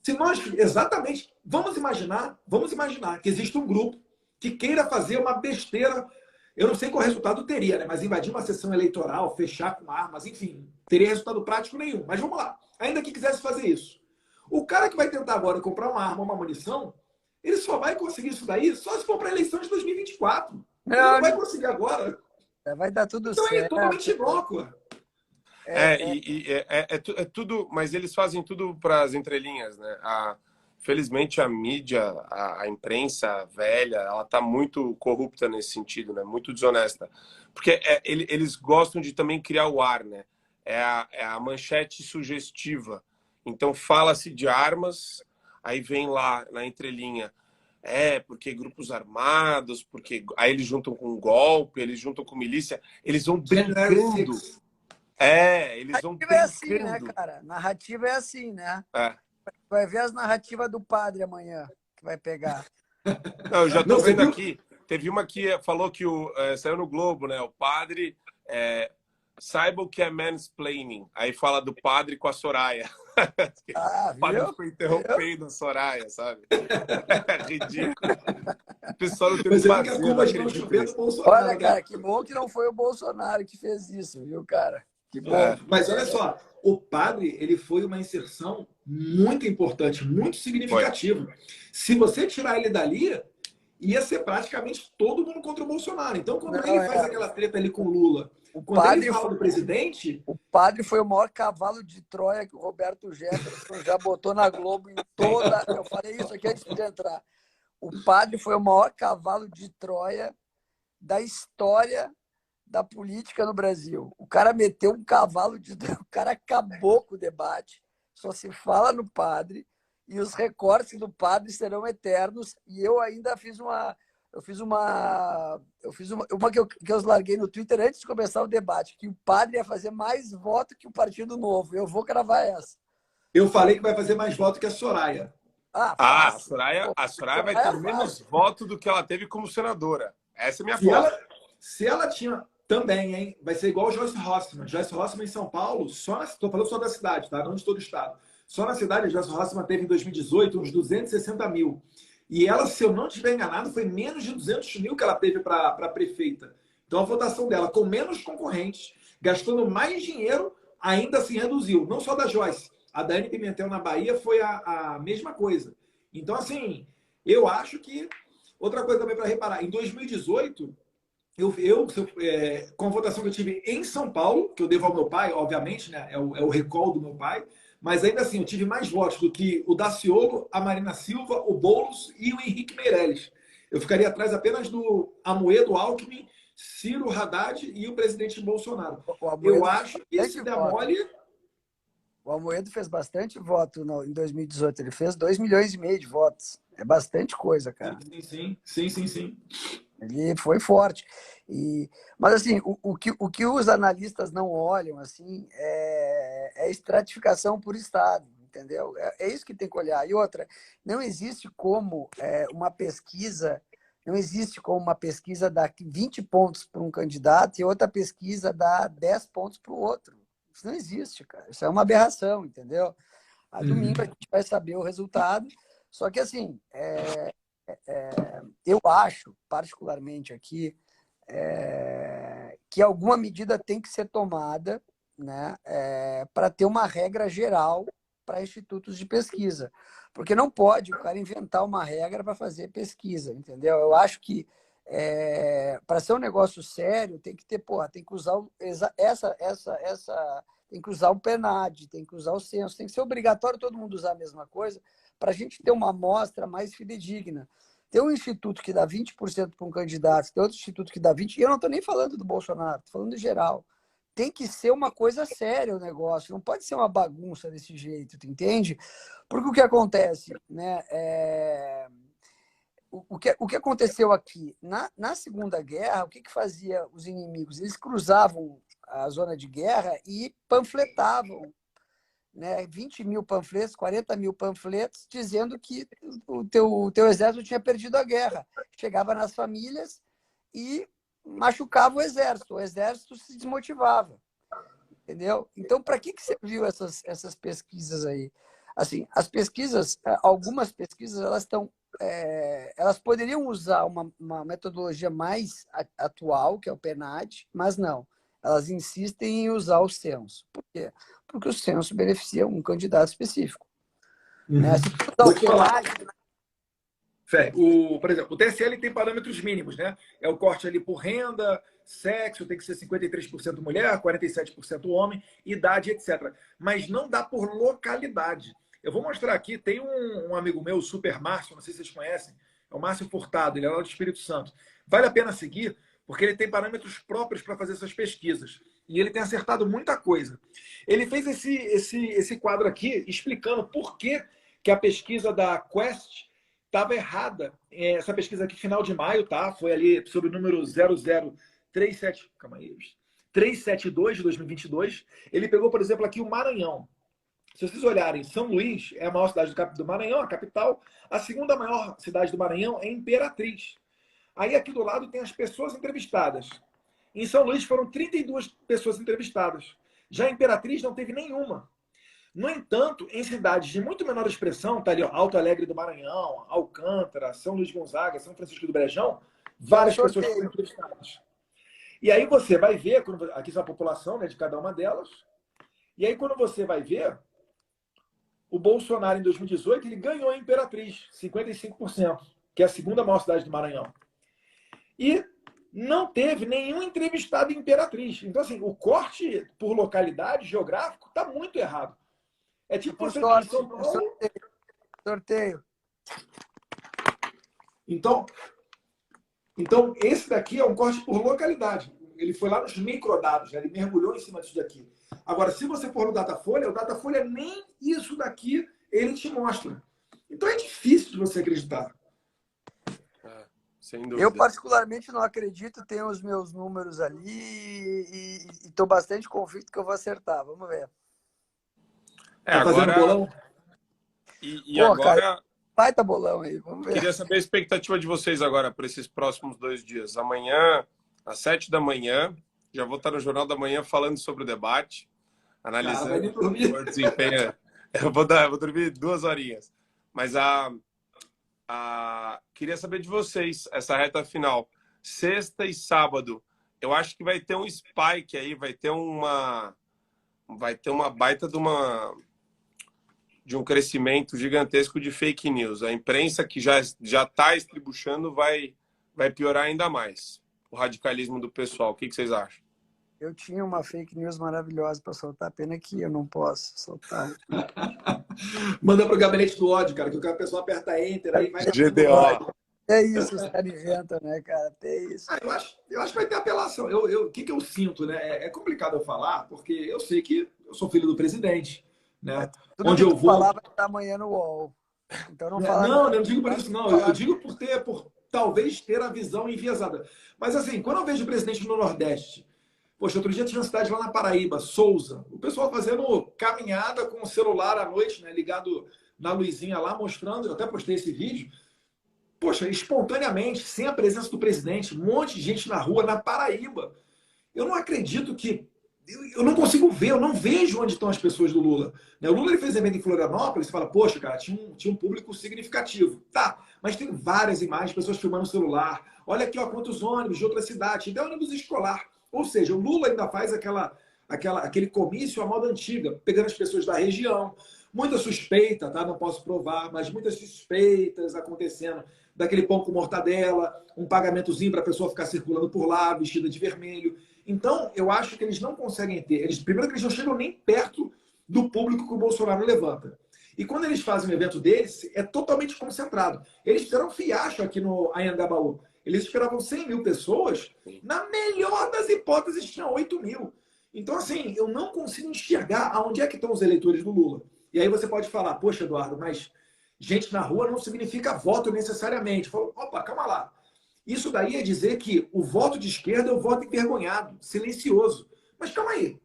se nós, exatamente, vamos imaginar que existe um grupo que queira fazer uma besteira. Eu não sei qual resultado teria, né? Mas invadir uma sessão eleitoral, fechar com armas, enfim, teria resultado prático nenhum. Mas vamos lá. Ainda que quisesse fazer isso. O cara que vai tentar agora comprar uma arma, uma munição, ele só vai conseguir isso daí só se for para a eleição de 2024. Ele não vai conseguir agora. Vai dar tudo então, certo. Então é totalmente inócua. É tudo, mas eles fazem tudo para as entrelinhas, né? Felizmente a mídia, a imprensa velha, ela está muito corrupta nesse sentido, né? Muito desonesta. Porque eles gostam de também criar o ar, né? É a manchete sugestiva. Então fala-se de armas, aí vem lá na entrelinha, porque grupos armados, porque aí eles juntam com golpe, eles juntam com milícia, eles vão brincando. Eles vão brincando. Narrativa é assim, né, cara? Narrativa é assim, né? Vai ver as narrativas do padre amanhã, que vai pegar. Não, eu já tô vendo aqui. Teve uma que falou que saiu no Globo, né? O padre saiba o que é mansplaining. Aí fala do padre com a Soraya. O padre ficou interrompendo a Soraya, sabe? É ridículo. O pessoal não tem que fazer. Olha, cara, que bom que não foi o Bolsonaro que fez isso, viu, cara? Que bom. Mas olha só, o padre ele foi uma inserção muito importante, muito significativa. Se você tirar ele dali, ia ser praticamente todo mundo contra o Bolsonaro. Então, quando ele faz aquela treta ali com o Lula, quando ele fala do presidente... O padre foi o maior cavalo de Troia que o Roberto Jefferson já botou na Globo em toda... Eu falei isso aqui antes de entrar. O padre foi o maior cavalo de Troia da história da política no Brasil. O cara meteu um cavalo de... O cara acabou com o debate. Só se fala no padre e os recortes do padre serão eternos. E eu ainda fiz uma que eu larguei no Twitter antes de começar o debate, que o padre ia fazer mais voto que o Partido Novo. Eu vou cravar essa. Eu falei que vai fazer mais voto que a Soraya. A Soraya vai ter menos voto do que ela teve como senadora. Essa é a minha foto. Se ela tinha também, hein? Vai ser igual o Joyce Rossmann. Joyce Rossmann em São Paulo, estou falando só da cidade, tá? Não de todo o estado. Só na cidade, a Joyce Rossmann teve em 2018 uns 260 mil. E ela, se eu não estiver enganado, foi menos de 200 mil que ela teve para prefeita. Então, a votação dela, com menos concorrentes, gastando mais dinheiro, ainda assim reduziu. Não só da Joyce. A Daiane Pimentel na Bahia foi a mesma coisa. Então, assim, eu acho que... Outra coisa também para reparar. Em 2018, com a votação que eu tive em São Paulo, que eu devo ao meu pai, obviamente, né? É o recall do meu pai. Mas ainda assim, eu tive mais votos do que o Daciolo, a Marina Silva, o Boulos e o Henrique Meirelles. Eu ficaria atrás apenas do Amoedo, Alckmin, Ciro Haddad e o presidente Bolsonaro. Eu acho que se der mole... O Amoedo fez bastante voto em 2018. Ele fez 2,5 milhões de votos. É bastante coisa, cara. Sim. Ele foi forte. Mas, assim, o que os analistas não olham assim, é a estratificação por estado, entendeu? É isso que tem que olhar. E outra, não existe como uma pesquisa dar 20 pontos para um candidato e outra pesquisa dar 10 pontos para o outro. Isso não existe, cara. Isso é uma aberração, entendeu? A domingo a gente vai saber o resultado. Só que, assim, eu acho, particularmente aqui, que alguma medida tem que ser tomada, né, para ter uma regra geral para institutos de pesquisa. Porque não pode o cara inventar uma regra para fazer pesquisa, entendeu? Eu acho que para ser um negócio sério, tem que ter, tem que usar tem que usar o PNAD, tem que usar o censo, tem que ser obrigatório todo mundo usar a mesma coisa para a gente ter uma amostra mais fidedigna. Tem um instituto que dá 20% para um candidato, tem outro instituto que dá 20%, e eu não estou nem falando do Bolsonaro, estou falando do geral. Tem que ser uma coisa séria o negócio, não pode ser uma bagunça desse jeito, tu entende? Porque o que acontece, né? O que aconteceu aqui? Na Segunda Guerra, o que fazia os inimigos? Eles cruzavam a zona de guerra e panfletavam, né, 20 mil panfletos, 40 mil panfletos, dizendo que o teu exército tinha perdido a guerra. Chegava nas famílias e machucava o exército se desmotivava. Entendeu? Então, para que serviu essas pesquisas aí? Assim, as pesquisas, algumas pesquisas, elas poderiam usar uma metodologia mais atual, que é o PNAD, mas não. Elas insistem em usar o censo. Por quê? Porque o censo beneficia um candidato específico. Né? Se Vou te falar. Fé, por exemplo, o TSL tem parâmetros mínimos, né? É o corte ali por renda, sexo, tem que ser 53% mulher, 47% homem, idade, etc. Mas não dá por localidade. Eu vou mostrar aqui, tem um amigo meu, o Super Márcio, não sei se vocês conhecem, é o Márcio Furtado, ele é lá do Espírito Santo. Vale a pena seguir, porque ele tem parâmetros próprios para fazer essas pesquisas. E ele tem acertado muita coisa. Ele fez esse quadro aqui explicando por que a pesquisa da Quest estava errada. Essa pesquisa aqui, final de maio, tá? Foi ali sobre o número 372 de 2022. Ele pegou, por exemplo, aqui o Maranhão. Se vocês olharem, São Luís é a maior cidade do Maranhão, a capital. A segunda maior cidade do Maranhão é Imperatriz. Aí aqui do lado tem as pessoas entrevistadas. Em São Luís foram 32 pessoas entrevistadas. Já em Imperatriz não teve nenhuma. No entanto, em cidades de muito menor expressão, tá ali, ó, Alto Alegre do Maranhão, Alcântara, São Luís Gonzaga, São Francisco do Brejão, várias pessoas foram entrevistadas. E aí você vai ver, aqui são a população, né, de cada uma delas, e aí quando você vai ver, o Bolsonaro em 2018, ele ganhou em Imperatriz, 55%, que é a segunda maior cidade do Maranhão. E não teve nenhum entrevistado em Imperatriz. Então, assim, o corte por localidade geográfico está muito errado. É tipo você sorte, sorteio. Então, esse daqui é um corte por localidade. Ele foi lá nos microdados, né? Ele mergulhou em cima disso daqui. Agora, se você for no Datafolha, o Datafolha nem isso daqui ele te mostra. Então é difícil de você acreditar. Sem dúvida. Eu, particularmente, não acredito, tenho os meus números ali e estou bastante convicto que eu vou acertar. Vamos ver. Tá fazendo bolão? E agora... Cara, baita bolão aí, vamos ver. Queria saber a expectativa de vocês agora para esses próximos 2 dias. Amanhã, às 7 da manhã, já vou estar no Jornal da Manhã falando sobre o debate, analisando o desempenho. Eu vou dormir 2 horinhas. Mas Queria saber de vocês, essa reta final. Sexta e sábado, eu acho que vai ter um spike aí, vai ter uma baita de um crescimento gigantesco de fake news. A imprensa que já está estribuchando vai piorar ainda mais o radicalismo do pessoal. O que vocês acham? Eu tinha uma fake news maravilhosa para soltar, pena que eu não posso soltar. Manda pro gabinete do ódio, cara, que o pessoal aperta enter aí vai. GDO. É isso, os caras inventam, né, cara? É isso. Eu acho que vai ter apelação. O que eu sinto, né? É complicado eu falar, porque eu sei que eu sou filho do presidente, né? Tudo Onde que eu tu vou. falar vai estar amanhã no UOL. Então não fala Não, nada. eu não digo por isso, não. Eu digo por talvez ter a visão enviesada. Mas assim, quando eu vejo o presidente no Nordeste, poxa, outro dia tinha uma cidade lá na Paraíba, Souza, o pessoal fazendo caminhada com o celular à noite, né? Ligado na luzinha lá, mostrando, eu até postei esse vídeo. Poxa, espontaneamente, sem a presença do presidente, um monte de gente na rua, na Paraíba. Eu não acredito que... Eu não consigo ver, eu não vejo onde estão as pessoas do Lula. O Lula ele fez evento em Florianópolis, você fala, poxa, cara, tinha um público significativo. Tá, mas tem várias imagens, pessoas filmando o celular. Olha aqui, ó, quantos ônibus de outra cidade. Até ônibus escolar. Ou seja, o Lula ainda faz aquele comício à moda antiga, pegando as pessoas da região. Muita suspeita, tá? Não posso provar, mas muitas suspeitas acontecendo daquele pão com mortadela, um pagamentozinho para a pessoa ficar circulando por lá, vestida de vermelho. Então, eu acho que eles não conseguem ter... Primeiro que eles não chegam nem perto do público que o Bolsonaro levanta. E quando eles fazem um evento deles, é totalmente concentrado. Eles fizeram um fiasco aqui no Anhangabaú. Eles esperavam 100 mil pessoas. Na melhor das hipóteses, tinham 8 mil. Então, assim, eu não consigo enxergar aonde é que estão os eleitores do Lula. E aí você pode falar, poxa, Eduardo, mas gente na rua não significa voto necessariamente. Falo, opa, calma lá. Isso daí é dizer que o voto de esquerda é o voto envergonhado, silencioso. Mas calma aí.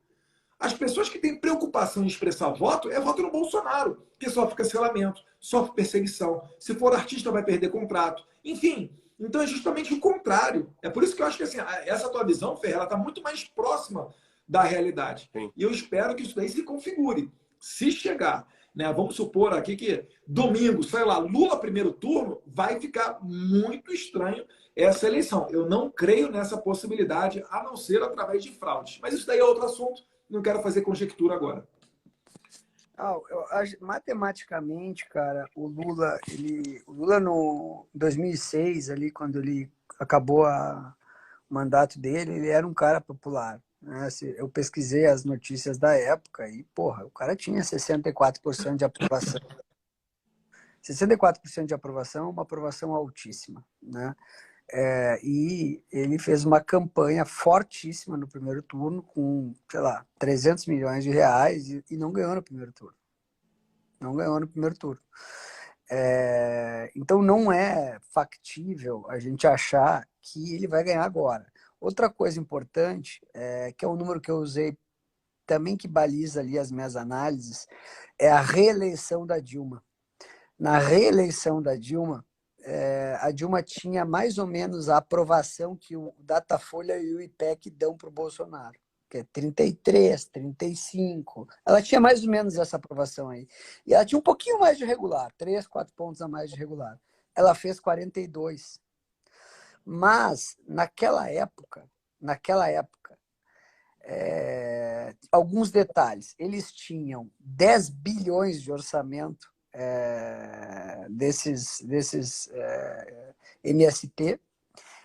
As pessoas que têm preocupação em expressar voto é voto no Bolsonaro, que sofre cancelamento, sofre perseguição. Se for artista, vai perder contrato. Enfim, então é justamente o contrário. É por isso que eu acho que assim, essa tua visão, Ferreira, ela está muito mais próxima da realidade. Sim. E eu espero que isso daí se configure. Se chegar, né, vamos supor aqui que domingo, sei lá, Lula primeiro turno, vai ficar muito estranho essa eleição. Eu não creio nessa possibilidade, a não ser através de fraudes. Mas isso daí é outro assunto, não quero fazer conjectura agora. Matematicamente, cara, o Lula no 2006, ali, quando ele acabou o mandato dele, ele era um cara popular. Né? Eu pesquisei as notícias da época e, porra, o cara tinha 64% de aprovação. 64% de aprovação, uma aprovação altíssima, né? E ele fez uma campanha fortíssima no primeiro turno, com, sei lá, 300 milhões de reais e não ganhou no primeiro turno. Não ganhou no primeiro turno. Então não é factível a gente achar que ele vai ganhar agora. Outra coisa importante, que é um número que eu usei também que baliza ali as minhas análises, é a reeleição da Dilma. Na reeleição da Dilma, a Dilma tinha mais ou menos a aprovação que o Datafolha e o IPEC dão para o Bolsonaro, que é 33, 35. Ela tinha mais ou menos essa aprovação aí. E ela tinha um pouquinho mais de regular, 3, 4 pontos a mais de regular. Ela fez 42. Mas, naquela época, alguns detalhes. Eles tinham 10 bilhões de orçamento desses MST,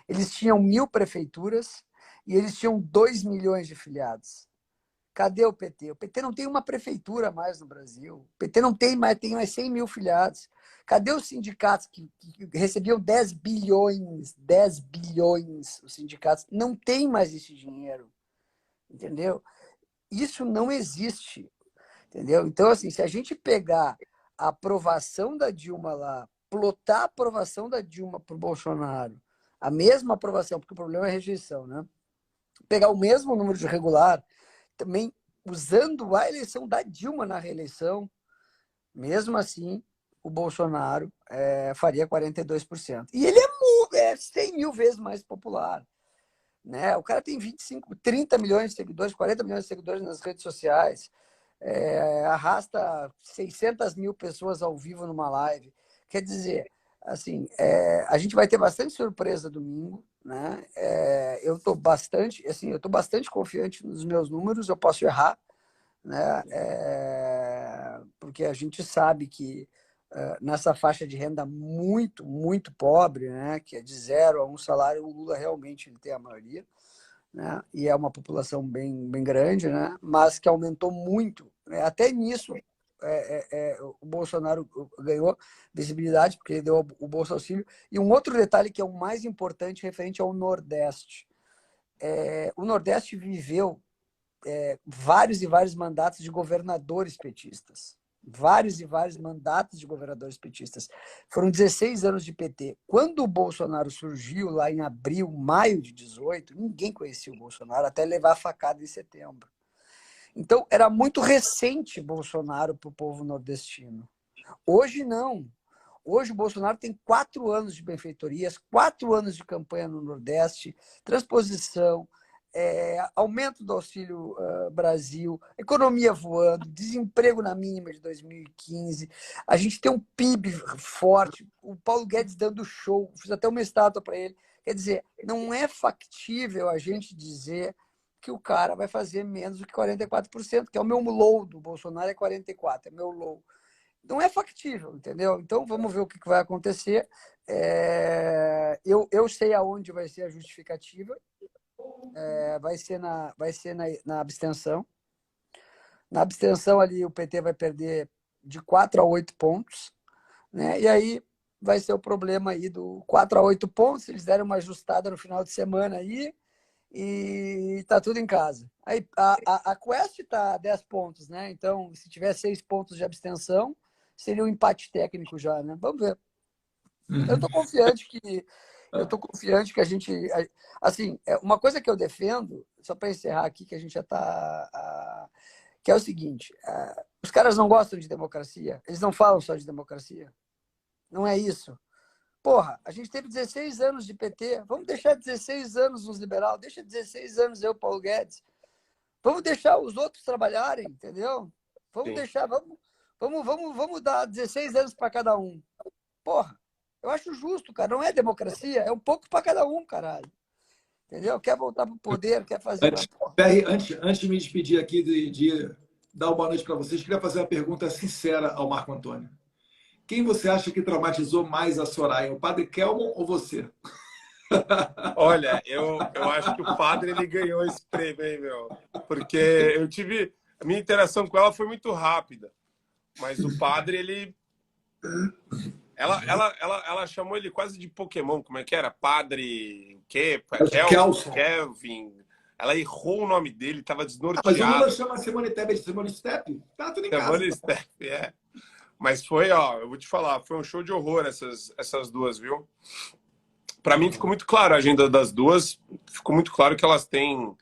eles tinham 1.000 prefeituras e eles tinham 2 milhões de filiados. Cadê o PT? O PT não tem uma prefeitura mais no Brasil. O PT não tem mais, tem mais 100 mil filiados. Cadê os sindicatos que recebiam 10 bilhões? 10 bilhões os sindicatos. Não tem mais esse dinheiro. Entendeu? Isso não existe. Entendeu? Então, assim, se a gente pegar a aprovação da Dilma lá, plotar a aprovação da Dilma para o Bolsonaro, a mesma aprovação, porque o problema é a rejeição, né? Pegar o mesmo número de regular, também usando a eleição da Dilma na reeleição, mesmo assim, o Bolsonaro faria 42%. E ele é 100 mil vezes mais popular. Né? O cara tem 25, 30 milhões de seguidores, 40 milhões de seguidores nas redes sociais, arrasta 600 mil pessoas ao vivo numa live. Quer dizer, Assim, a gente vai ter bastante surpresa domingo, né? Eu estou bastante, assim, eu tô bastante confiante nos meus números. Eu posso errar, né? Porque a gente sabe que nessa faixa de renda muito, muito pobre, né? Que é de 0 a 1 salário, o Lula realmente ele tem a maioria, né? E é uma população bem, bem grande, né? Mas que aumentou muito, né? Até nisso o Bolsonaro ganhou visibilidade porque ele deu o Bolsa Auxílio. E um outro detalhe que é o mais importante referente ao Nordeste. O Nordeste viveu vários e vários mandatos de governadores petistas. Vários e vários mandatos de governadores petistas. Foram 16 anos de PT. Quando o Bolsonaro surgiu lá em abril, maio de 18, ninguém conhecia o Bolsonaro até levar a facada em setembro. Então, era muito recente Bolsonaro para o povo nordestino. Hoje, não. Hoje, o Bolsonaro tem 4 anos de benfeitorias, 4 anos de campanha no Nordeste, transposição, aumento do Auxílio Brasil, economia voando, desemprego na mínima de 2015. A gente tem um PIB forte, o Paulo Guedes dando show, fiz até uma estátua para ele. Quer dizer, não é factível a gente dizer que o cara vai fazer menos do que 44%, que é o meu low do Bolsonaro, é 44%, é meu low. Não é factível, entendeu? Então, vamos ver o que vai acontecer. Eu sei aonde vai ser a justificativa. Vai ser na abstenção. Na abstenção ali, o PT vai perder de 4 a 8 pontos, né? E aí vai ser o problema aí do 4 a 8 pontos. Eles deram uma ajustada no final de semana aí, e tá tudo em casa. Aí a Quest tá 10 pontos, né? Então, se tiver 6 pontos de abstenção, seria um empate técnico já, né? Vamos ver. Eu tô confiante que a gente, assim, uma coisa que eu defendo, só para encerrar aqui, que a gente já tá, que é o seguinte, os caras não gostam de democracia, eles não falam só de democracia. Não é isso. Porra, a gente teve 16 anos de PT, vamos deixar 16 anos nos liberal, deixa 16 anos eu, Paulo Guedes. Vamos deixar os outros trabalharem, entendeu? Vamos deixar, vamos dar 16 anos para cada um. Porra, eu acho justo, cara, não é democracia, é um pouco para cada um, caralho. Entendeu? Quer voltar pro poder, quer fazer... Antes de me despedir aqui, de dar uma boa noite para vocês, queria fazer uma pergunta sincera ao Marco Antônio. Quem você acha que traumatizou mais a Soraya, o padre Kelmon ou você? Olha, eu acho que o padre ele ganhou esse prêmio, hein, meu? Porque eu tive... A minha interação com ela foi muito rápida. Mas o padre, ele... Ela chamou ele quase de Pokémon. Como é que era? Padre... Kelvin. Ela errou o nome dele, estava desnorteado. Mas o Lula chama Simone Tebet de Simone Step. Tá tudo em casa. Simone Step, Mas foi, ó, eu vou te falar, foi um show de horror essas duas, viu? Para mim ficou muito claro a agenda das duas, ficou muito claro que elas têm,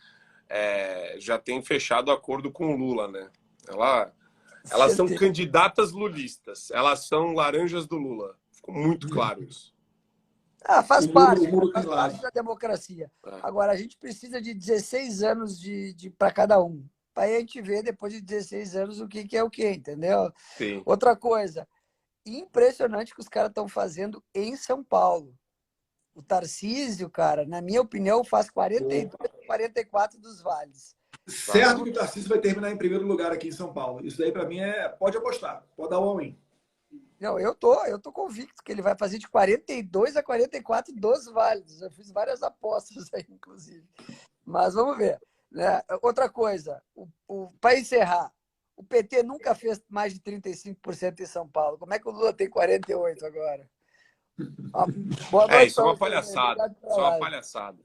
já têm fechado acordo com o Lula, né? Elas são candidatas lulistas, elas são laranjas do Lula. Ficou muito claro isso. Faz parte da democracia. Agora, a gente precisa de 16 anos para cada um. Para a gente ver, depois de 16 anos, o que é o que, entendeu? Sim. Outra coisa, impressionante que os caras estão fazendo em São Paulo. O Tarcísio, cara, na minha opinião, faz 42, 44 dos vales. Certo que o Tarcísio vai terminar em primeiro lugar aqui em São Paulo. Isso daí, para mim, pode apostar. Pode dar um all-in. Não, eu tô convicto que ele vai fazer de 42 a 44 dos vales. Eu fiz várias apostas aí, inclusive. Mas vamos ver. Né? Outra coisa, para encerrar, o PT nunca fez mais de 35% em São Paulo. Como é que o Lula tem 48% agora? Boa noite, isso é uma palhaçada. Isso é uma palhaçada.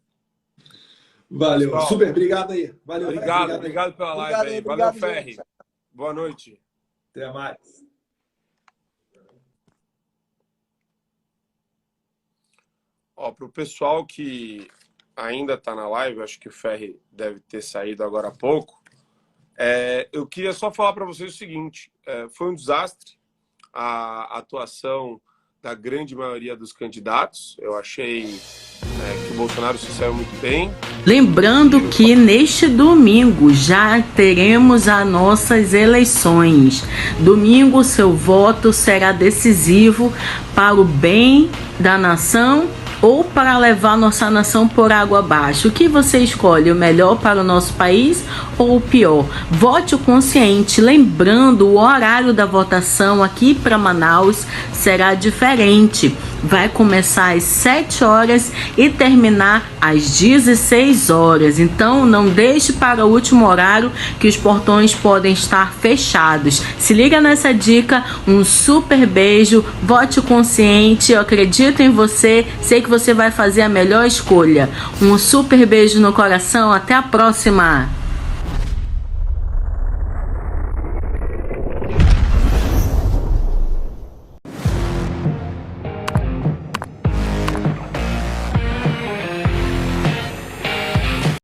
Valeu. Pessoal, super, obrigado aí. Valeu. Obrigado pela live aí. Valeu, Ferri. Boa noite. Até mais. Para o pessoal que ainda está na live, acho que o Ferri deve ter saído agora há pouco, eu queria só falar para vocês o seguinte, foi um desastre a atuação da grande maioria dos candidatos, eu achei que o Bolsonaro se saiu muito bem. Lembrando que neste domingo já teremos as nossas eleições. Domingo, seu voto será decisivo para o bem da nação ou para levar nossa nação por água abaixo. O que você escolhe? O melhor para o nosso país ou o pior? Vote consciente. Lembrando, o horário da votação aqui para Manaus será diferente. Vai começar às 7 horas e terminar às 16 horas. Então, não deixe para o último horário que os portões podem estar fechados. Se liga nessa dica. Um super beijo. Vote consciente. Eu acredito em você. Sei que você vai fazer a melhor escolha. Um super beijo no coração. Até a próxima.